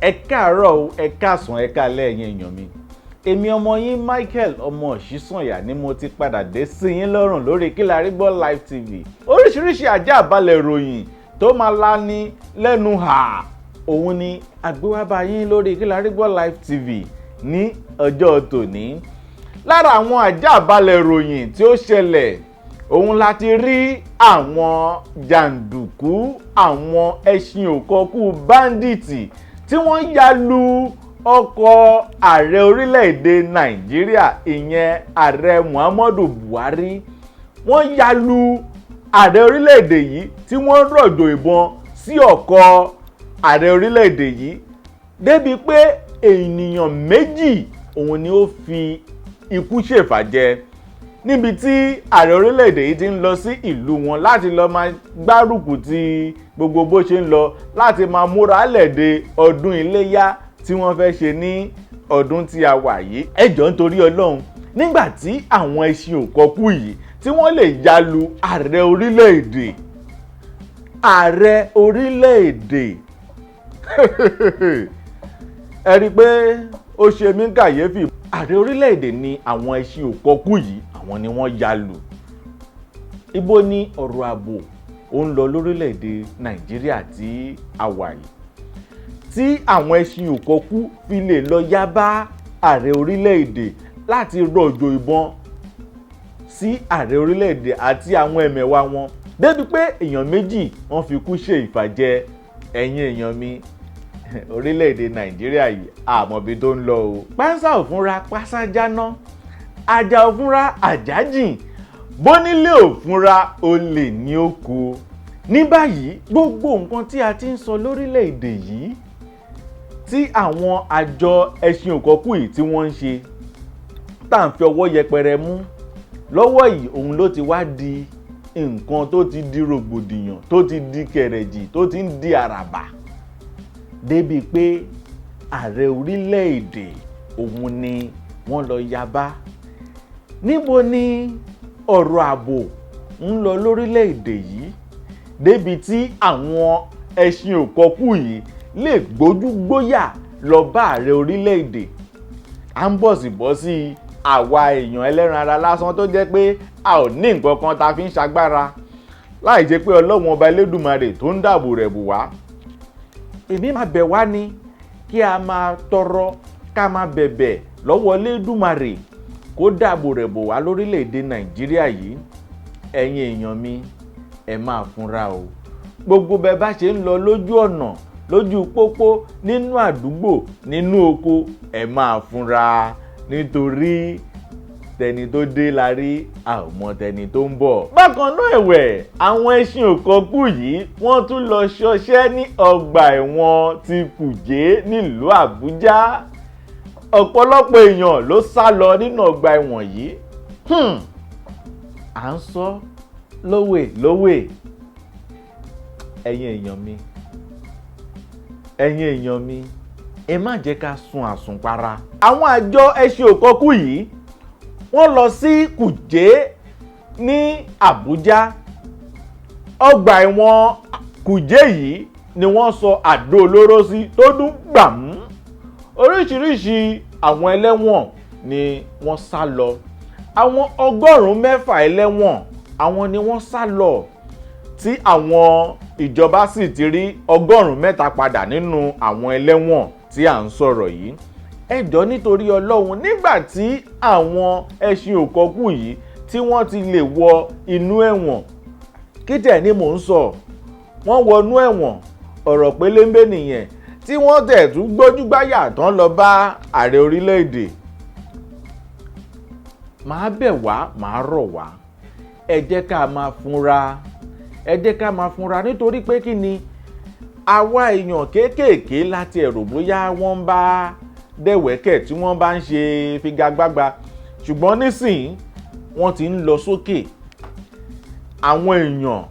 Ẹ káàárọ̀ o, ẹ káàsán, ẹ káalẹ́ ẹ̀yin èèyàn mi. Èmi ọmọ yín Michael ọmọ Òṣìṣànyà ni mo ti padà dé sí yín lọ́rùn lórí Kilarigbo Live TV. Oríṣiríṣi àjààbálẹ̀ ìròyìn tó máa lani lẹ́nu hà òun ni àgbéwábá yín lórí Kilarigbo Live TV ní ọjọ́ tòní. Lára àwọn àjààbálẹ̀ ìròyìn tí ó ṣẹlẹ̀ òun láti rí àwọn jàǹdùkú, àwọn ẹṣin òkọkú báńdíìtì tí wọ́n ya lu ọkọ̀ ààrẹ orílẹ̀-èdè Nàìjíríà, ìyẹn ààrẹ Muhammadu Buhari. Wọ́n ya lu ààrẹ orílẹ̀-èdè yìí tí wọ́n rọ̀jò ìbọn sí ọkọ̀ ààrẹ orílẹ̀-èdè yìí débi pé ènìyàn méjì òun ni ó fi ikú ṣèfàjẹ níbi tí ààrẹ orílẹ̀-èdè yìí ti ń lọ sí ìlú wọn láti lọ máa gbárùkù ti gbogbo bó ṣe ń lọ láti máa múra lẹ́de ọdún iléyá tí wọ́n fẹ́ ṣe ní ọdún tí a wà yìí. Ẹ jọ̀ọ́ nítorí Ọlọ́run, nígbà tí àwọn ẹṣin òkọkú yìí tí wọ́n lè ya lu ààrẹ orílẹ̀-èdè ẹ rí i pé ó ṣe mí kàyéfì. Ààrẹ orílẹ̀-èdè ni àwọn ẹṣin òkọkú yìí àwọn ni wọ́n ya lù. Ibo ni ọ̀rọ̀ ààbò ó ń lọ lórílẹ̀-èdè Nàìjíríà tí a wà yìí, tí àwọn ẹṣin òkọkú fi lè lọ yá bá ààrẹ orílẹ̀-èdè láti rọ̀jò ìbọn sí ààrẹ orílẹ̀-èdè àti àwọn ẹ̀mẹ̀wà wọn débi pé èèyàn méjì wọ́n fi kú ṣe ìfàjẹ. Ẹ̀yin èèyàn mi, orílẹ̀-èdè Nàìjíríà yìí àmọ̀bí tó ń lọ o. Pánsá ò fúnra pásá jáná, ajá ò fúnra àjá jìn, bónílé ò fúnra olè ní oko. Ní báyìí gbogbo nǹkan tí a ti ń sọ lórílẹ̀-èdè yìí tí àwọn àjọ ẹṣin òkọkú yìí tí wọ́n ń ṣe tá à ń fi ọwọ́ yẹpẹrẹ mú lọ́wọ́ yìí, òun ló ti wá di nǹkan tó ti di rògbòdìyàn, tó ti di kẹ̀rẹ̀jì, tó ti ń di àràbà débi pé ààrẹ orílẹ̀-èdè òun ni wọ́n lọ ya bá. Níbo ni ọ̀rọ̀ ààbò ń lọ lórílẹ̀-èdè yìí débi tí àwọn ẹṣin òkọkú yìí lè gbójú gbóyà lọ bá ààrẹ orílẹ̀-èdè? À ń bọ̀sibọ́sí àwa èèyàn ẹlẹ́ran ara lásán tó jẹ́ pé a ò ní nǹkan kan ta fi ń ṣagbára láì jẹ́ pé Ọlọ́run ọba Elédùmarè tó ń dáàbò rẹ̀ bù wá. Èmi máa bẹ̀ wá ní kí a máa tọrọ, ká máa bẹ̀bẹ̀ lọ́wọ́ Elédùmarè kó dáàbò rẹ̀ bò wá lórílẹ̀‐èdè Nàìjíríà yìí. Ẹ̀yin èèyàn mi, ẹ máa fúnra o. Gbogbo bẹ́ẹ̀ bá ṣe ń lọ lójú ọ̀nà, lójú pópó, nínú àdúgbò, nínú oko, ẹ máa fúnra, nítorí tẹni tó dé la rí, a ò mọ tẹni tó ń bọ̀. Bákan náà ẹ̀wẹ̀, àwọn ẹṣin òkọkú yìí wọ́n tún lọ ṣọṣẹ́ ní ọgbà ẹ̀wọ̀n ti Kuje nílùú Àbújá. Ọ̀pọ̀lọpọ̀ èèyàn ló sá lọ nínú ọgbà ẹ̀wọ̀n yìí. À ń sọ lówè. Ẹ̀yin èèyàn mi, ẹ má jẹ́ ká sun àsùnpara. Àwọn àjọ ẹṣin òkọkú yìí wọ́n lọ sí Kuje ní Àbújá. Ọgbà ẹ̀wọ̀n Kuje yìí ni wọ́n sọ àdó olóró sí tó dún gbàmú. Oríṣiríṣi àwọn ẹlẹ́wọ̀n ni wọ́n sá lọ. Àwọn 106 ẹlẹ́wọ̀n àwọn ni wọ́n sá lọ, tí àwọn ìjọba sì ti rí 103 padà nínú àwọn ẹlẹ́wọ̀n tí à ń sọ̀rọ̀ yìí. Ẹ jọ̀ọ́ nítorí Ọlọ́run, nígbà tí àwọn ẹṣin òkọkú yìí tí wọ́n ti lè wọ inú ẹ̀wọ̀n, kí tẹ̀ ni mò ń sọ, wọ́n wọnú ẹ̀wọ̀n, ọ̀rọ̀ pélémbé nìyẹn, tí wọ́n tẹ̀ tún gbójúgbáyà tán lọ bá ààrẹ orílẹ̀-èdè. Màá bẹ̀ wá, màá rọ̀ wá, ẹ jẹ́ ká máa fúnra, nítorí pé kí ni, àwa èèyàn kéékèèké láti ẹ̀rù bóyá wọ́n ń bá dẹ̀wẹ́kẹ̀ tí wọ́n bá ń ṣe figagbágba, ṣùgbọ́n nísìnyí wọ́n ti ń lọ sókè. Àwọn èèyàn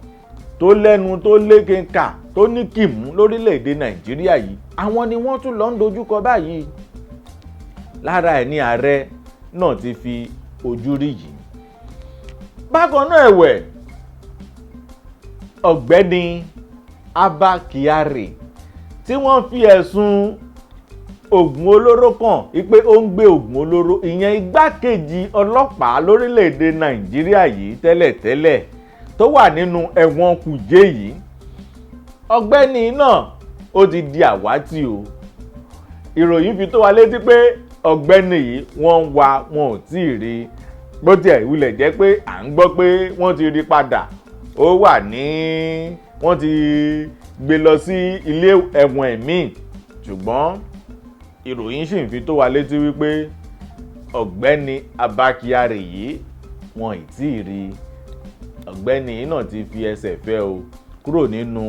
tó lẹ́nu tó lékenkà tó ní kìmú lórílẹ̀‐èdè Nàìjíríà yìí, àwọn ni wọ́n tún lọ ń dojúkọ báyìí. Lára ẹ̀ ní ààrẹ náà ti fi ojú rí yìí. bákan náà ẹ̀wẹ̀ ọ̀gbẹ́ni Abba Kyari tí wọ́n fi ẹ̀sùn ògùn olóró kàn wípé ó ń gbé ògùn olóró, ìyẹn igbákejì ọlọ́pàá lórílẹ̀‐èdè Nàìjíríà yìí tẹ́lẹ̀tẹ́lẹ̀ tó wà nínú ẹ̀wọ̀n Kuje yìí, ọ̀gbẹ́ni náà ó ti di àwátì o. Ìròyìn fi tó wa létí pé ọ̀gbẹ́ni yìí wọ́n ń wá, wọn ò tí ì rí, bó tiẹ̀ wulẹ̀ jẹ́ pé à ń gbọ́ pé wọ́n ti rí padà, ó wà ní wọ́n ti gbé lọ sí ilé ẹ̀wọ̀n ẹ̀mí, ṣùgbọ́n ìròyìn sì ń fi tó wa létí wípé ọ̀gbẹ́ni Abba Kyari yìí wọn ì tí ì rí. Ọ̀gbẹ́ni yìí náà ti fi ẹsẹ̀ fẹ́ o kúrò nínú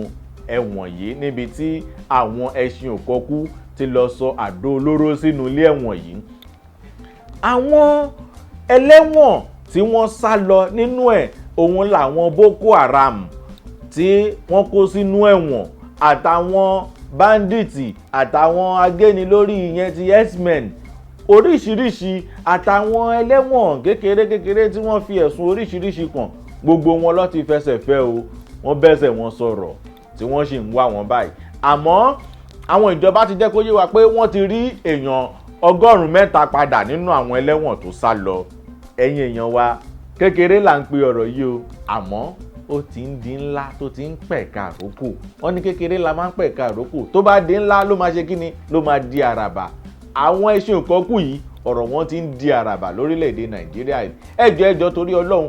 ẹ̀wọ̀n yìí níbi tí àwọn ẹṣin òkọ́kú ti lọ sọ àdó olóró sínú ilé ẹ̀wọ̀n yìí. Àwọn ẹlẹ́wọ̀n tí wọ́n sá lọ nínú ẹ̀ òun làwọn Boko Haram tí wọ́n kó sínú ẹ̀wọ̀n, àtàwọn báńdíìtì, àtàwọn agénilórí ìyẹn ti herdsmen oríṣiríṣi, àtàwọn ẹlẹ́wọ̀n kékeré tí wọ́n fi ẹ̀sùn oríṣiríṣi kàn, gbogbo wọn ló ti fẹsẹ̀ fẹ́ o. Wọ́n bẹ́sẹ̀ wọn sọ̀rọ̀ tí wọ́n sì ń wá wọn báyìí. Àmọ́ àwọn ìjọba ti jẹ́ kó yé wa pé wọ́n ti rí èèyàn 103 padà nínú àwọn ẹlẹ́wọ̀n tó sá lọ. Ẹ̀yin èèyàn wa, kékeré là ń pe ọ̀rọ̀ yìí o, àmọ́ ó ti ń di ńlá tó ti ń pẹ̀ka àrókò. Wọ́n ní kékeré la máa ń pẹ̀ka àrókò, tó bá di ńlá ló máa ṣe kíni, ló máa di àràbà. Àwọn ẹṣin òkọ́kù yìí ọ̀rọ̀ wọn ti ń di àràbà lórílẹ̀‐èdè Nàìjíríà yìí. ẹjọ́ torí Ọlọ́run,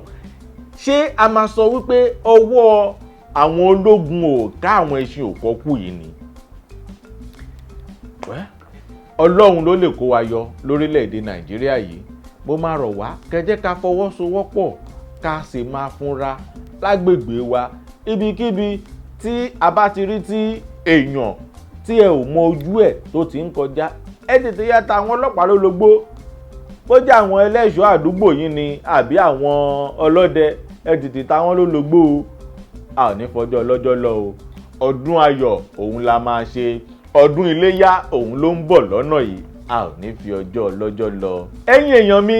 ṣé a máa sọ wípé ọwọ́ àwọn ológun ò ká àwọn ẹṣin òkọ́kù yìí ni? Ọlọ́run ló lè kó wa yọ lórílẹ̀‐èdè Nàìjíríà yìí. Mo máa rọ̀ wá kẹjẹ́ ká fọwọ́sowọ́pọ̀ ká sì máa fúnra lágbègbè wa. Ibikíbi tí a bá ti rí tí èèyàn tí ẹ ò mọ ojú ẹ̀ tó ti ń kọjá, ẹ tètè yá ta àwọn ọlọ́pàá lólobó. Bó jẹ́ àwọn ẹlẹ́ṣọ́ àdúgbò yín ni àbí àwọn ọlọ́dẹ, ẹ tètè ta wọ́n lólobó. A ò ní fọjọ́ ọlọ́jọ́ lọ o. Ọdún ayọ̀ òun la máa ṣe, ọdún iléyá òun ló ń bọ̀ lọ́nà yìí, a ò ní fi ọjọ́ ọlọ́jọ́ lọ. Ẹ̀yin èèyàn mi,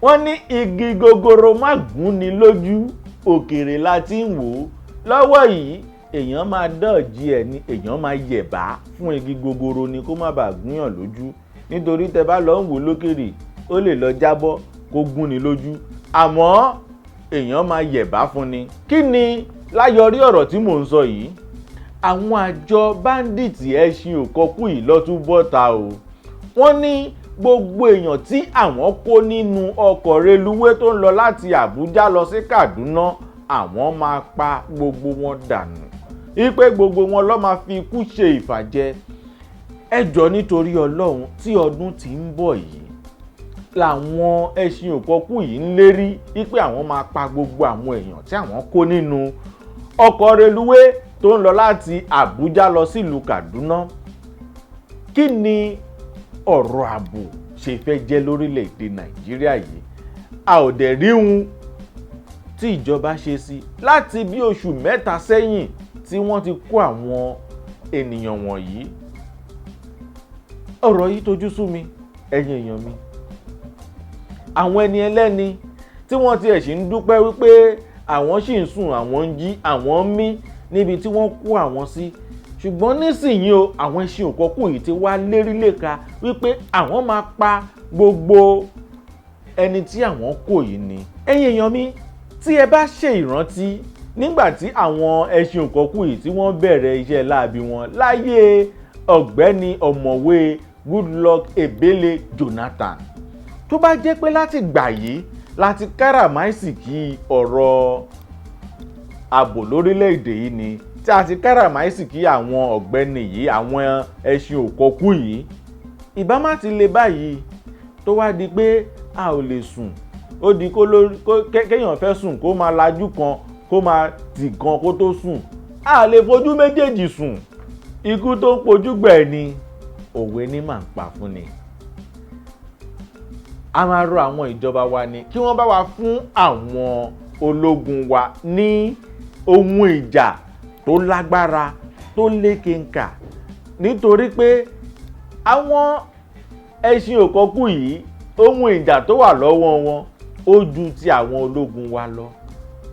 wọ́n ní igi gogoro má gún ni lójú, òkèrè la ti ń wò ó. Lọ́wọ́ yìí èèyàn máa dọ̀jí ẹ̀ ni, èèyàn máa yẹ̀bá fún igi gogoro ni kó má bàa gúnyàn lójú, nítorí tẹ bá lọ ń wò lókèrè ó lè lọ jábọ́ kó gún ni lójú, àmọ́ èèyàn máa yẹ̀bá fún ni. Kí ni láyọrí ọ̀rọ̀ tí mò ń sọ yìí? Àwọn àjọ báńdíìtì ẹṣin òkọ́kù yìí ló tún bọ́ta o. Wọ́n ní gbogbo èèyàn tí àwọn kó nínú ọkọ̀ reluwé tó ń lọ láti Àbújá lọ sí Kaduna, àwọn máa pa gbogbo wọn dànù, wípé gbogbo wọn ló máa fi ikú ṣe ìfàjẹ. Ẹ jọ̀ọ́ nítorí Ọlọ́run, tí ọdún tí ń bọ̀ yìí làwọn ẹṣin òkọ́kù yìí ń lérí wípé àwọn máa pa gbogbo àwọn èèyàn tí àwọn kó nínú ọkọ̀ reluwé tó ń lọ láti Àbújá lọ sílùú Kaduna. Kí ni ọ̀rọ̀ ààbò ṣe fẹ́ jẹ́ lórílẹ̀‐èdè Nàìjíríà yìí? A ò dẹ̀ rí ohun tí ìjọba ṣe sí láti bí oṣù 3 sẹ́yìn tí wọ́n ti kó àwọn ènìyàn wọ̀nyí. Ọ̀rọ̀ yìí tojú sú mi, ẹ̀yin èèyàn mi. Àwọn ẹni ẹlẹ́ni tí wọ́n ti ẹ̀ sì ń dúpẹ́ wípé àwọn sì ń sùn, àwọn ń jí, àwọn ń mí níbi tí wọ́n kó àwọn sí. Ṣùgbọ́n nísìnyí o, àwọn ẹṣin òkọ́kù yìí ti wá lérí léka wípé àwọn máa pa gbogbo ẹni tí àwọn kó yìí ni. Ẹ̀yin èèyàn mi, tí ẹ bá ṣe ìrántí nígbà tí àwọn ẹṣin òkọ́kù yìí tí wọ́n bẹ̀rẹ̀ iṣẹ́ láabi wọn láyé ọ̀gbẹ́ni ọ̀mọ̀wé Goodluck Ebele Jonathan, tó bá jẹ́ pé láti gbà yìí láti káràmáìsìkí ọ̀rọ̀ ààbò lórílẹ̀‐èdè yìí ni, tí a ti káràmáìsìkí àwọn ọ̀gbẹ́ni yìí, àwọn ẹṣin òkọ́kù yìí, ìbá má ti le báyìí tó wá di pé a ò lè sùn, ó di kéèyàn fẹ́ sùn kó máa lajú kan kó máa tì kan kó tó sùn. A lè fojú méjèèjì sùn, ikú tó ń pojú gbẹ̀ ni òwe ní máa ń pa fún ni. A máa rọ àwọn ìjọba wa ni kí wọ́n bá wa fún àwọn ológun wa ní ohun ìjà tó lágbára tó lékenkà, nítorí pé àwọn ẹṣin òkọ́kù yìí ohun ìjà tó wà lọ́wọ́ wọn ó ju ti àwọn ológun wa lọ.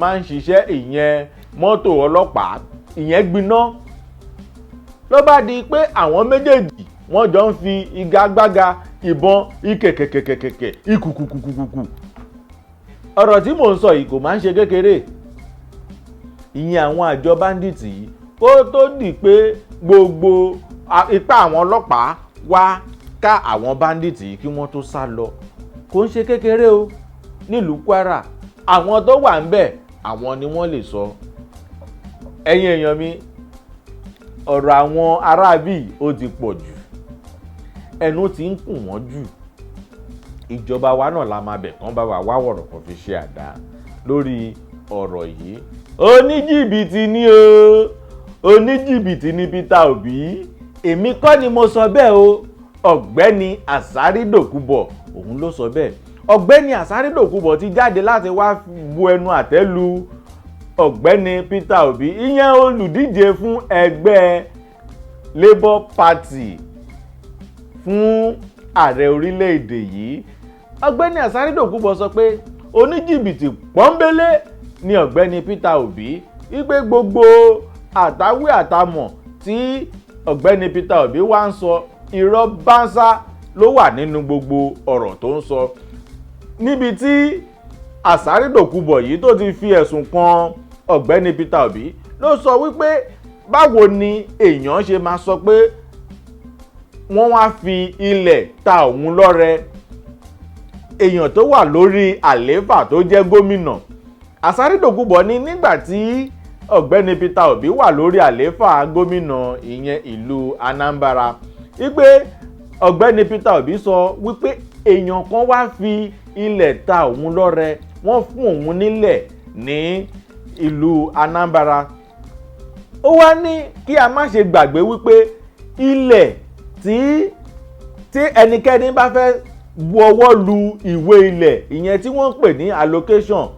máa ń ṣiṣẹ́ ìyẹn mọ́tò ọlọ́pàá ìyẹn gbiná. Ló bá di pé àwọn méjèèjì wọ́n jọ ń fi igagbága ìbọn ìkẹ̀kẹ̀kẹ̀kẹ̀kẹ̀ ìkùkùkùkùkù. Ọ̀rọ̀ tí mò ń sọ yìí kò máa ń ṣe kékeré. Ìyẹn àwọn àjọ bandits yìí kó tó di pé gbogbo ipá àwọn ọlọ́pàá wá ká àwọn bandits yìí kí wọ́n tó sá lọ. Kò ń ṣe kékeré o nílùú Kwara. Àwọn tó wà ń bẹ̀ àwọn ni wọ́n lè sọ. Ẹ̀yin èèyàn mi, ọ̀rọ̀ àwọn aráabí ó ti pọ̀ jù. Ẹnu ti ń kùn wọ́n jù. Ìjọba wa náà la máa bẹ̀ kán bá wa wá wọ̀rọ̀ kan fi ṣe àdá lórí ọ̀rọ̀ yìí. Oníjìbìtì ni o, oníjìbìtì ni Peter Obi. Èmi kọ́ ni mo sọ bẹ́ẹ̀ o, ọ̀gbẹ́ni Àsárídòkúbọ̀ òun ló sọ bẹ́ẹ̀. Ọ̀gbẹ́ni Àsárídòkúbọ̀ ti jáde láti wá bu ẹnu àtẹ́ lu ọ̀gbẹ́ni Peter Obi, ìyẹn olùdíje fún ẹgbẹ́ Labour Party fún ààrẹ orílẹ̀-èdè yìí. Ọ̀gbẹ́ni Àsárídòkúbọ̀ sọ pé oníjìbìtì pọ́nbélé ni ọ̀gbẹ́ni Peter Obi, wípé gbogbo àtàwí àtàmọ̀ tí ọ̀gbẹ́ni Peter Obi wá ń sọ irọ́ bánsá ló wà nínú gbogbo ọ̀rọ̀ tó ń sọ. Níbi tí Àsárídòkúbọ̀ yìí tó ti fi ẹ̀sùn kan ọ̀gbẹ́ni Peter Obi ló sọ wípé báwo ni èèyàn ṣe máa sọ pé wọ́n wá fi ilẹ̀ ta òun lọ́rẹ, èèyàn tó wà lórí àlééfà tó jẹ́ gómìnà. Àsárídòkúbọ̀ ní nígbà tí ọ̀gbẹ́ni Peter Obi wà lórí àlééfà gómìnà ìyẹn ìlú Anambra, wípé ọ̀gbẹ́ni Peter Obi sọ wípé èèyàn kan wá fi ilẹ̀ ta òun lọ́rẹ, wọ́n fún òun nílẹ̀ ní ìlú Anambra. Ó wá ní kí a má ṣe gbàgbé wípé ilẹ̀ tí ẹnikẹ́ni bá fẹ́ bu ọwọ́ lu ìwé ilẹ̀ ìyẹn tí wọ́n ń pè ní allocation,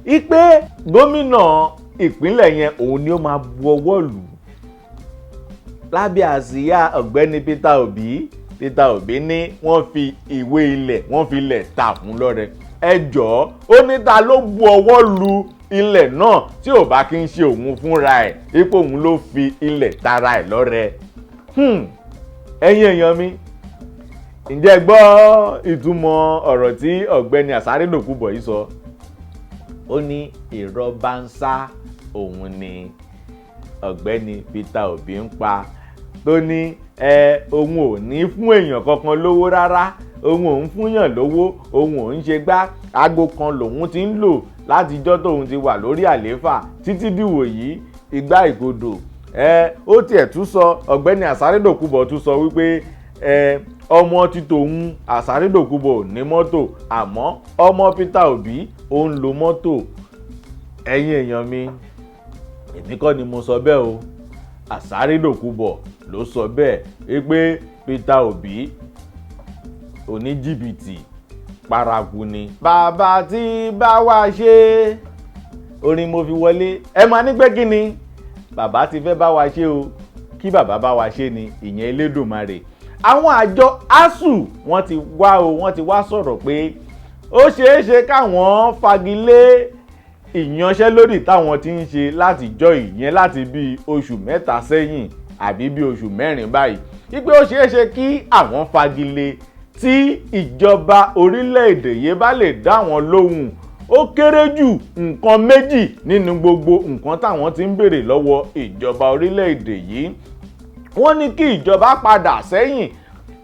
wípé gómìnà ìpínlẹ̀ yẹn òun ni ó máa bu ọwọ́ lù lábẹ́ àsíá ọ̀gbẹ́ni Peter Obi. Peter Obi ní wọ́n fi ìwé ilẹ̀ wọ́n fi ilẹ̀ ta fún lọ́rẹ. Ẹ jọ̀ọ́, ó ní ta ló bu ọwọ́ lu ilẹ̀ náà tí ò bá kí ń ṣe òun fúnra ẹ̀, ipò òun ló fi ilẹ̀ tara ẹ̀ lọ́rẹ. Ẹ̀yin èèyàn mi, ǹjẹ́ gbọ́ ìtumọ̀ ọ̀rọ̀ tí ọ̀gbẹ́ni Àsárídòkúbọ̀ yìí sọ? Ó ní irọ́ bánsá òun ni ọ̀gbẹ́ni Peter Obi ń pa, tó ní òun ò ní fún èèyàn kankan lówó rárá, òun ò ń fúnyàn lówó, òun ò ń ṣe gbá, aago kan lòun ti ń lò látijọ́ tóun ti wà lórí àlééfà títí dìwò yìí ìgbà ìgodò. Ó tiẹ̀ tún sọ, ọ̀gbẹ́ni Àsárídòkúbọ̀ tún sọ wípé ọmọ ti tòun Àsárídòkúbọ̀ ò ní mọ́tò, àmọ́ ọmọ Peter Obi ó ń lo mọ́tò. Ẹ̀yin èèyàn mi, èmi kọ́ ni mo sọ bẹ́ẹ̀ o, Àsárídòkúbọ̀ ló sọ bẹ́ẹ̀ wípé Peter Obi oníjìbìtì paraku ni. Bàbá tí bá wá ṣe, orin mo fi wọlé. Ẹ máa ní pé kí ni bàbá ti fẹ́ bá wa ṣe o, kí bàbá bá wa ṣe ni, ìyẹn Elédùmarè. Àwọn àjọ ASUU wọ́n ti wá sọ̀rọ̀ pé ó ṣeé ṣe káwọn fagilé ìyanṣẹ́lódì táwọn ti ń ṣe látijọ́ ìyẹn láti bí oṣù 3 sẹ́yìn àbí bí oṣù 4 báyìí, wípé ó ṣeé ṣe kí àwọn fagilé tí ìjọba orílẹ̀-èdè yìí bá lè dá wọn lóhùn. Ó kéré jù nǹkan méjì nínú gbogbo nǹkan táwọn ti ń béèrè lọ́wọ́ ìjọba orílẹ̀-èdè yìí. Wọ́n ní kí ìjọba padà sẹ́yìn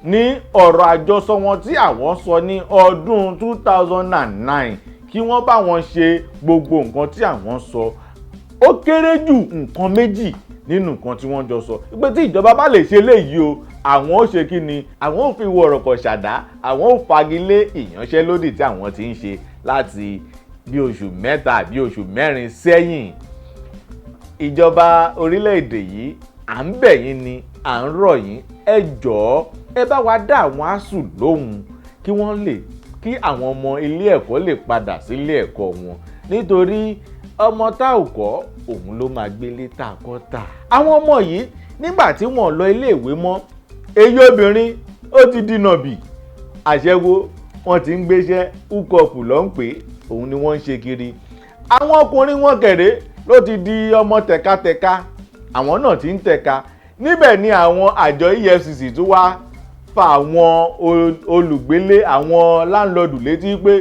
ní ọ̀rọ̀ àjọsọ wọn tí àwọn sọ ní ọdún 2009, kí wọ́n bá wọn ṣe gbogbo nǹkan tí àwọn sọ. Ó kéré jù nǹkan méjì nínú nǹkan tí wọ́n jọ sọ, pé tí ìjọba bá lè ṣe léyìí o, àwọn ó ṣe kí ni, àwọn ó fi wọ̀rọ̀kọ̀ ṣàdá, àwọn ó fagilé ìyanṣẹ́lódì tí àwọn ti ń ṣe láti bí oṣù 3 àbí oṣù 4 sẹ́yìn. ìjọba orílẹ̀-èdè yìí à ń bẹ̀ yín ni à ń rọ̀ yín ẹ jọ̀ọ́ ẹ bá wa dá àwọn ASUU lóhùn kí àwọn ọmọ ilé ẹ̀kọ́ lè padà sílé ẹ̀kọ́ wọn nítorí ọmọ tá ò kọ́ òun ló máa gbélé tá a kọ́ tà. àwọn ọmọ yìí nígbà tí wọ́n lọ iléèwé mọ́ èyí obìnrin ó ti di nọ̀bì àṣẹwó wọ́n ti ń gbéṣẹ́ húkọ̀pù ló ń pè òun ni wọ́n ń ṣe kiri. àwọn ọkùnrin wọn kẹ̀rẹ́ ló ti di ọmọ tẹ̀katẹ̀ka àwọn náà ti ń tẹ̀ka níbẹ̀ ni àwọn àjọ EFCC tún wá fa àwọn olùgbélé àwọn láńlọ́ọ̀dù létí pé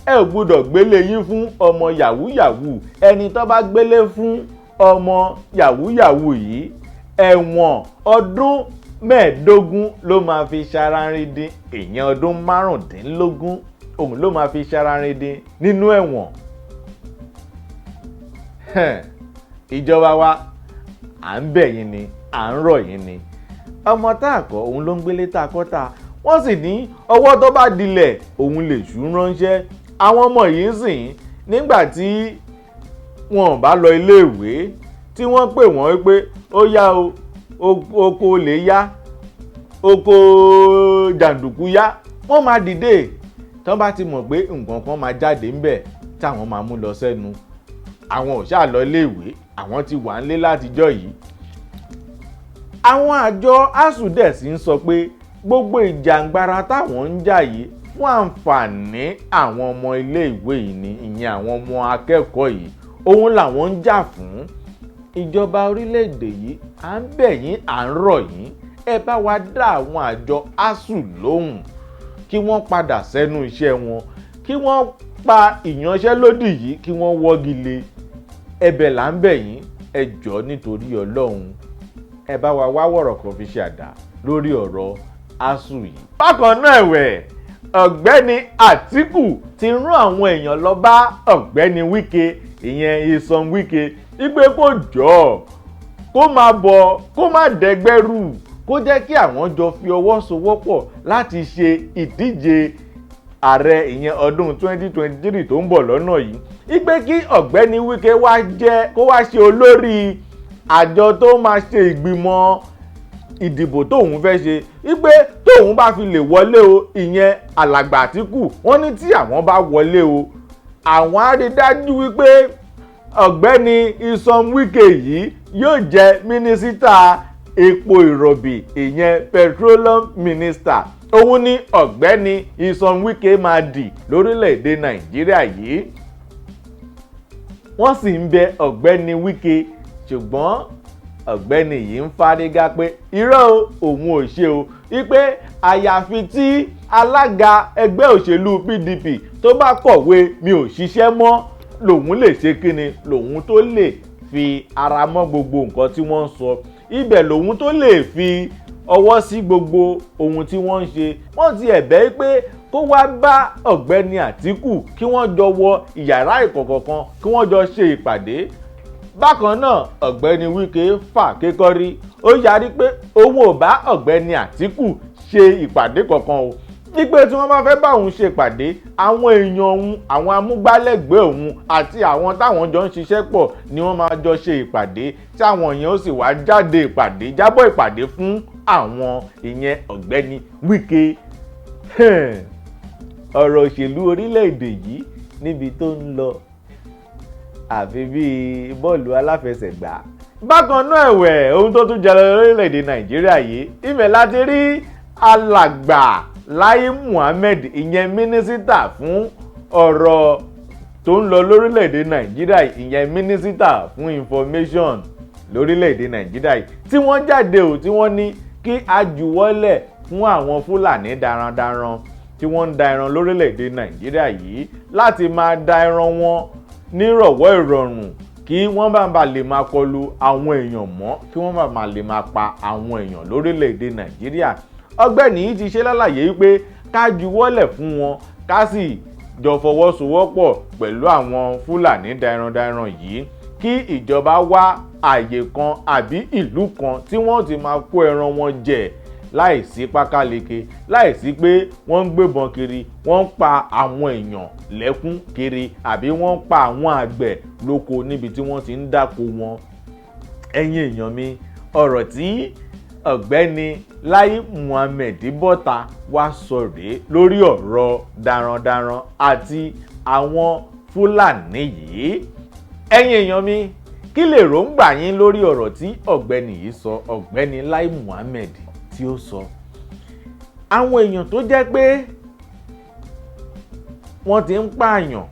ẹ ò gbọ́dọ̀ gbélé yín fún ọmọ yàwúyàwú ẹni tó bá gbélé fún ọmọ yàwúyàwú yìí ẹ̀wọ̀n ọdún 15 ló máa fi ṣararíndín èèyàn ọdún 15 òun ló máa fi ṣararíndín nínú ẹ̀wọ̀n. ìjọba wa à ń bẹ̀ yín ni à ń rọ̀ yín ni ọmọ tá a kọ́ òun ló ń gbélé tá a kọ́ ta wọ́n sì ní ọwọ́ tó bá dilẹ̀ òun lè ṣú ránṣẹ́. àwọn ọmọ yìí sìn nígbà tí wọn bá lọ iléèwé tí wọ́n pè wọ́n pé ó yá o oko lè yá oko jàǹdùkú yá wọ́n máa dìde tán bá ti mọ̀ pé nǹkan kan máa jáde ńbẹ̀ táwọn máa mú lọ sẹ́nu. àwọn ò ṣáà lọ iléèwé àwọn ti wà ńlé látijọ́ yìí. àwọn àjọ ASUU dẹ̀ sì ń sọ pé gbogbo ìjàngbara táwọn ń jà yìí fún àǹfààní àwọn ọmọ iléèwé yìí ni ìyẹn àwọn ọmọ akẹ́kọ̀ọ́ yìí òun làwọn ń jà fún. ìjọba orílẹ̀-èdè yìí à ń bẹ̀ yín à ń rọ̀ yín ẹ bá wa dá àwọn àjọ ASUU lóhùn kí wọ́n padà sẹ́nu iṣẹ́ wọn kí wọ́n pa ìyanṣẹ́lódì yìí kí wọ́n wọ́gi lé ẹ̀bẹ̀ là ń bẹ̀ yín ẹ jọ̀ọ́ nítorí Ọlọ́run ẹ bá wa wá wọ̀rọ̀ kan fi ṣe àdá lórí ọ̀rọ̀ ASUU yìí. bákan náà ẹ̀wẹ̀ ọ̀gbẹ́ni Àtíkù ti rán àwọn èèyàn lọ bá ọ̀gbẹ́ni Wike ìyẹn Nyesom Wike wípé kó jọ̀ọ́ kó máa bọ̀ kó má dẹgbẹ́rù kó jẹ́ kí àwọn jọ fi ọwọ́ sowọ́pọ̀ láti ṣe ìdíje ààrẹ ìyẹn ọdún 2023 tó ń bọ̀ lọ́nà yìí wípé kí ọ̀gbẹ́ni Wike kó wá ṣe olórí àjọ tó máa ṣe ìgbìmọ̀ ìdìbò tóun fẹ́ ṣe wípé tóun bá fi lè wọlé o ìyẹn alàgbà Àtíkù wọ́n ní tí àwọn bá wọlé o àwọn á rí dájú wípé ọ̀gbẹ́ni Nyesom Wike yìí yóò jẹ́ mínísítà epo ìrọ̀bì ìyẹn petroleum minister òun ni ọ̀gbẹ́ni Nyesom Wike máa dì lórílẹ̀‐èdè Nàìjíríà yìí. wọ́n sì ń bẹ ọ̀gbẹ́ni Wike ṣùgbọ́n ọ̀gbẹ́ni yìí ń fárígá pé irọ́ òun ò ṣe o wípé àyàfi tí alága ẹgbẹ́ òṣèlú PDP tó bá kọ̀wé mi ò ṣiṣẹ́ mọ́ lòun lè ṣe kíni lòun tó lè fi ara mọ́ gbogbo nǹkan tí wọ́n ń sọ ibẹ̀ lòun tó lè fi ọwọ́ sí gbogbo ohun tí wọ́n ń ṣe. wọ́n ti ẹ̀bẹ̀ pé kó wá bá ọ̀gbẹ́ni Àtíkù kí wọ́n jọ wọ ìyàrá ìkọ̀kọ̀ kan kí wọ́n jọ ṣe ìpàdé. bákan náà ọ̀gbẹ́ni Wike fà kékọ́rí ó yarí pé òun ò bá ọ̀gbẹ́ni Àtíkù ṣe ìpàdé kankan o wípé tí wọ́n bá fẹ́ bá òun ṣe ìpàdé àwọn èèyàn òun àwọn amúgbálẹ́gbẹ̀ẹ́ òun àti àwọn táwọn jọ ń ṣiṣẹ́ pọ̀ ni wọ́n máa jọ ṣe ìpàdé tí àwọn èèyàn ó sì wá jáde ìpàdé jábọ̀ ìpàdé fún àwọn ìyẹn ọ̀gbẹ́ni Wike. ọ̀rọ̀ òṣèlú orílẹ̀-èdè yìí níbi tó ń lọ àfi bíi bọ́ọ̀lù aláfẹsẹ̀gbá. bákan náà ẹ̀wẹ̀ ohun tó tún jẹlọ lórílẹ̀-èdè Nàìjíríà yìí ibẹ̀ láti rí alàgbà Lai Muhammed ìyẹn mínísítà fún ọ̀rọ̀ tó ń lọ lórílẹ̀‐èdè Nàìjíríà ìyẹn mínísítà fún information lórílẹ̀‐èdè Nàìjíríà tí wọ́n jáde ò tí wọ́n ní kí a juwọ́lẹ̀ fún àwọn Fúlàní darandaran tí wọ́n ń da ẹran lórílẹ̀‐èdè Nàìjíríà yìí láti máa da ẹran wọn nírọ̀wọ́ ìrọ̀rùn kí wọ́n bá lè máa kọlu àwọn èèyàn mọ́ kí wọ́n bá lè máa pa àwọn èèyàn lórílẹ̀‐èdè Nàìjíríà. ọ̀gbẹ́ni yìí ti ṣe lálàyé wípé ká juwọ́lẹ̀ fún wọn ká sì jọ fọwọ́sowọ́pọ̀ pẹ̀lú àwọn Fúlàní darandaran yìí kí ìjọba wá àyè kan àbí ìlú kan tí wọ́n ti máa kó ẹran wọn jẹ láìsí pákáleke láìsí pé wọ́n ń gbébọn kiri wọ́n ń pa àwọn èèyàn lẹ́kún kiri àbí wọ́n ń pa àwọn àgbẹ̀ lóko níbi tí wọ́n ti ń dáko wọn. ẹ̀yin èèyàn mi, ọ̀rọ̀ tí ọ̀gbẹ́ni Lai Muhammed bọ́ta wá sọ rèé lórí ọ̀rọ̀ darandaran àti àwọn Fúlàní yìí. ẹ̀yin èèyàn mi, kí lè ròǹgbà yín lórí ọ̀rọ̀ tí ọ̀gbẹ́ni yìí sọ, ọ̀gbẹ́ni Lai Muhammed tí ó sọ? àwọn èèyàn tó jẹ́ pé wọ́n ti ń pààyàn,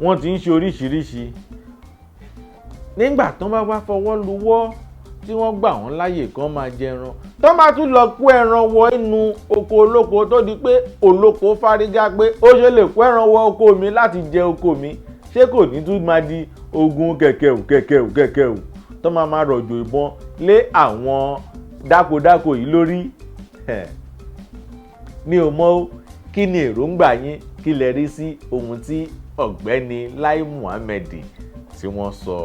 wọ́n ti ń ṣe oríṣiríṣi, nígbà tó bá wá fọwọ́ luwọ́ tí wọ́n gbà wọ́n láyè kan máa jẹran, tó bá tún lọ kó ẹran wọ inú oko olóko tó di pé olóko fárígá pé ó ṣe lè kó ẹran wọ oko mi láti jẹ oko mi, ṣé kò ní tún máa di ogun kẹ̀kẹ̀ù tó máa rọ̀jò ìbọn lé àwọn dákodáko yìí lórí? mi ò mọ̀ kí ni èròǹgbà yín, kí lẹ rí sí ohun tí ọ̀gbẹ́ni Lai Muhammed tí wọ́n sọ?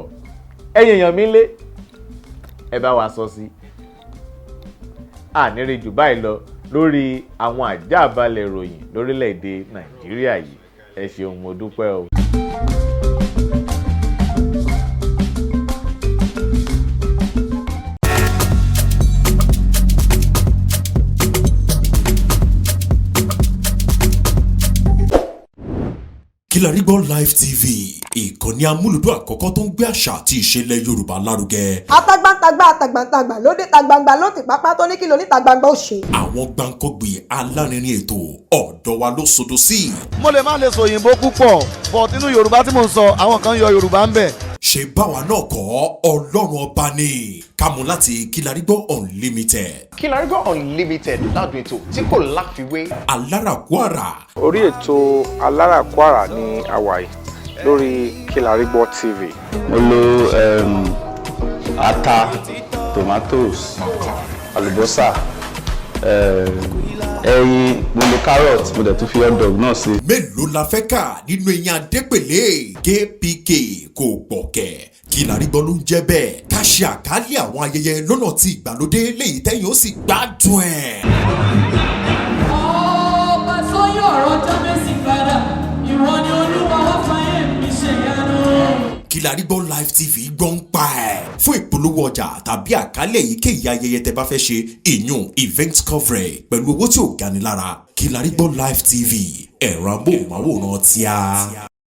ẹ̀yin èèyàn mi lé, ẹ bá wa sọ sí. àníri jù báyìí lọ lórí àwọn àjàbalẹ̀ ìròyìn lórílẹ̀‐èdè Nàìjíríà yìí. ẹ ṣeun, mo dúpẹ́ o. Kilarigbo Live TV, ìkànnì amúlùdún àkọ́kọ́ tó ń gbé àṣà àti ìṣẹ̀lẹ̀ Yorùbá lárugẹ. Atagbantagba ló dé tagbangba ló ti pápá tó ní kí ló ní tagbangba ó ṣe. Àwọn gbàǹkọ́gbìn alárinrin ètò ọ̀dọ́ wa ló sodo sí. Mo lè má lè sọ òyìnbó púpọ̀, but nínú Yorùbá tí mò ń sọ àwọn kan yọ Yorùbá ń bẹ̀. Ṣé báwa náà kọ́ Ọlọ́run ọba ni kámú láti Kilarigbo Unlimited. Kilarigbo Unlimited ládùn ètò tí kò láfiwé. Alárakúàrà. Orí ètò Alárakúàrà ní àwàyè lórí Kilarigbo TV. Mo lo ata, tomatoes, àlùbọ́sà, ẹyin, mo lo carrot, mo dẹ̀ tún fi hot dog náà sí. Mélòó la fẹ́ kà nínú eyín adépèlé KPK kò gbọ̀kẹ̀. Kilarigbo ló ń jẹ́ bẹ́ẹ̀. Ká ṣe àkálẹ̀ àwọn ayẹyẹ lọ́nà tí ìgbàlódé léyìí tẹ́yìn ó sì gbádùn ẹ̀. ọba sọyún ọ̀rọ̀ jábẹ́sì padà, ìwọ ni Olúwa wá fàyè mi ṣe yanu. Kilarigbo Live TV gbọ́ ń pa ẹ̀. Fún ìpolówó ọjà tàbí àkálẹ̀ èyíkéyìí ayẹyẹ tẹ́ bá fẹ́ ṣe, ìyún event coverage pẹ̀lú owó tí ò gani lára. Kilarigbo Live TV, ẹ̀rọ amóhùnmáwòrán tíá.